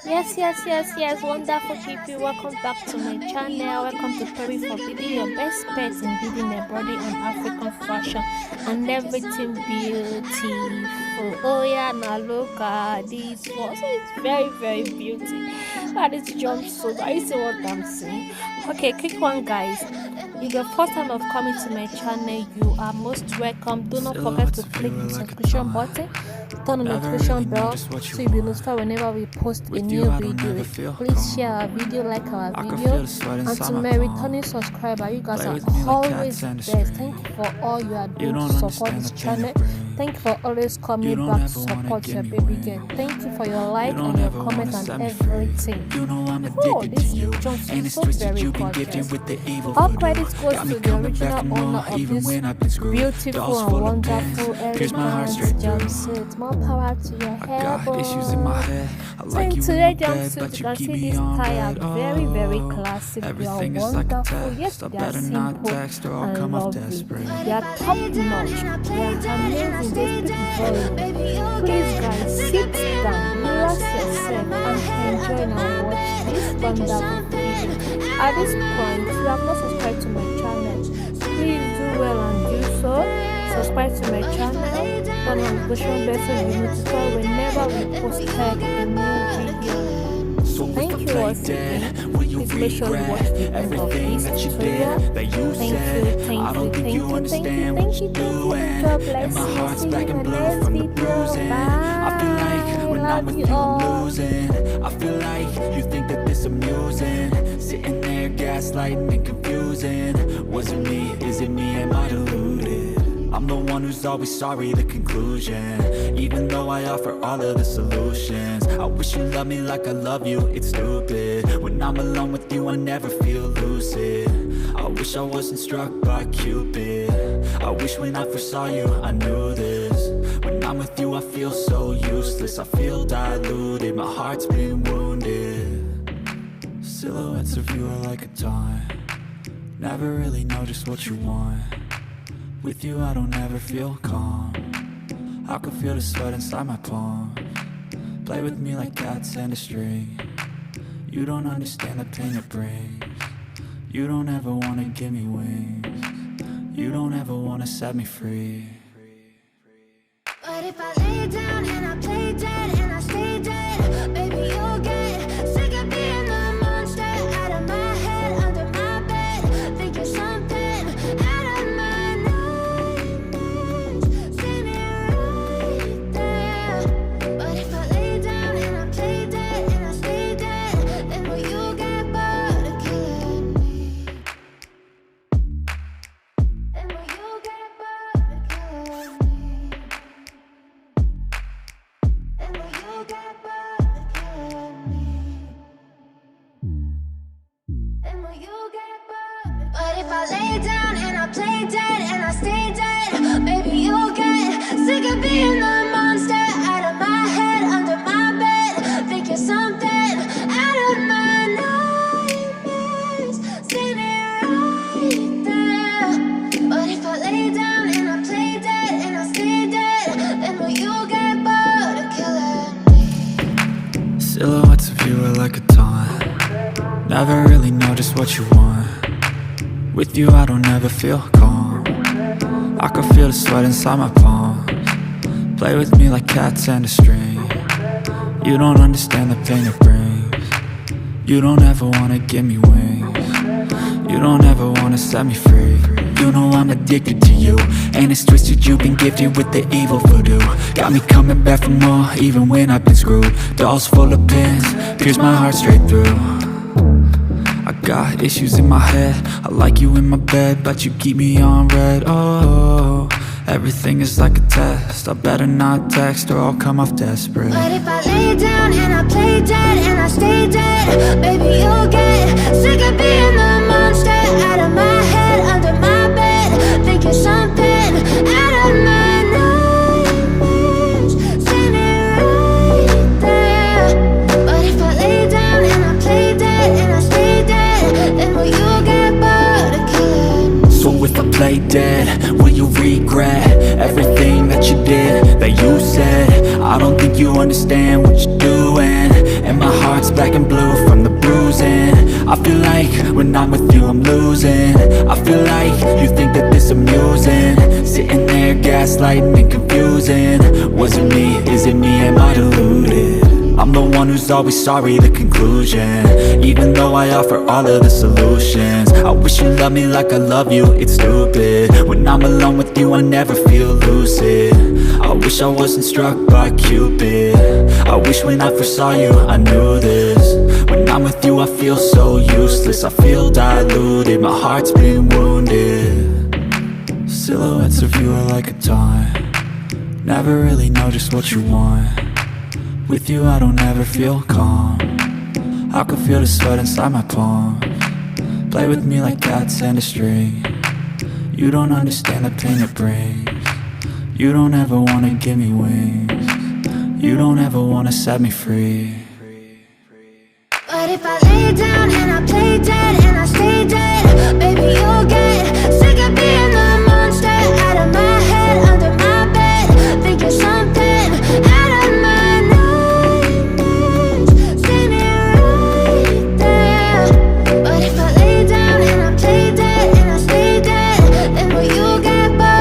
Yes, wonderful people. Welcome back to my channel. Welcome to Tori Forbeading, your best bet in beading, embroidery, and African fashion and everything beautiful. Oh yeah, now look at this one. So it's very beautiful. Look at this jumpsuit. Are you see what I'm saying? Okay, quick one, guys. If the first time of coming to my channel, you are most welcome. Do not forget to click the subscription button, turn on the notification bell so you'll be notified whenever we post a new video. Please share our video, like our video, and to my returning subscriber, you guys are always best. Thank you for all you are doing to support this channel. Thank you for always coming back to support your baby girl. Thank you for your like and your comment and everything. Oh, this jumpsuit is so very gorgeous. All credits goes to the original owner of this beautiful and wonderful elegant jumpsuit. More power to your hair, boy. So in today's jumpsuit, you can see these tie are very classic. They are wonderful. Yes, they are simple and lovely. They are top notch. They are amazing. They speak volume. Please, guys, sit down, relax yourself, and enjoy and watch this wonderful video. At this point, if you have not subscribed to my channel, please do well and do so. Subscribe to my channel, turn on the notification bell so you'll be notified whenever we post a new video. Thank you once again. Please make sure you watch the end of this tutorial. Thank you. God bless you. See you in the next video. Bye. Love you all. I feel like you think that this amusing, sitting there gaslighting and confusing. Was it me? Is it me? Am I deluded? I'm the one who's always sorry, the conclusion. Even though I offer all of the solutions, I wish you loved me like I love you, it's stupid. When I'm alone with you, I never feel lucid. I wish I wasn't struck by Cupid. I wish when I first saw you, I knew this. When I'm with you, I feel so useless. I feel diluted, my heart's been wounded. Silhouettes of you are like a taunt. Never really know just what you want. With you I don't ever feel calm. I can feel the sweat inside my palms. Play with me like cats and a string. You don't understand the pain it brings. You don't ever wanna give me wings. You don't ever wanna set me free. But if I lay down and I play dead and I stay dead, baby you'll get sick of being the monster out of my head, under my bed, thinking something out of my nightmares. See me right there. But if I lay down and I play dead and I stay dead, then will you get bored of killing me? Then will you get bored of killing me? Then will you get bored of killing me? Then will you get bored? But if I lay down and I play dead and I stay dead, baby you'll get sick of being the monster out of my head, under my bed, thinking something out of my nightmares. See me right there. But if I lay down and I play dead and I stay dead, then will you get bored of killing me? Silhouettes of you are like a taunt. Never really know just what you want. With you I don't ever feel calm. I can feel the sweat inside my palms. Play with me like cats and a string. You don't understand the pain it brings. You don't ever wanna give me wings. You don't ever wanna set me free. You know I'm addicted to you, and it's twisted, you've been gifted with the evil voodoo. Got me coming back for more, even when I've been screwed. Dolls full of pins, pierce my heart straight through. I got issues in my head, I like you in my bed, but you keep me on red. Oh, everything is like a test, I better not text or I'll come off desperate. But if I lay down and I play dead and I stay dead, baby you'll get sick of being the monster out of my head, under my bed, thinking something out of my nightmares. See me right there. But if I lay down and I play dead and I stay dead, then will you get bored of killing me? So if I play dead, will you regret everything that you did, that you said? I don't think you understand what you're doing. Am I black and blue from the bruising. I feel like when I'm with you I'm losing. I feel like you think that this amusing, sitting there gaslighting and confusing. Was it me? Is it me? Am I deluded? I'm the one who's always sorry, the conclusion. Even though I offer all of the solutions, I wish you loved me like I love you, it's stupid. When I'm alone with you I never feel lucid. I wish I wasn't struck by Cupid. I wish when I first saw you I knew this. When I'm with you I feel so useless, I feel diluted, my heart's been wounded. Silhouettes of you are like a taunt, never really know just what you want. With you I don't ever feel calm, I can feel the sweat inside my palm. Play with me like cats and a string. You don't understand the pain it brings. You don't ever wanna give me wings. You don't ever wanna set me free. But if I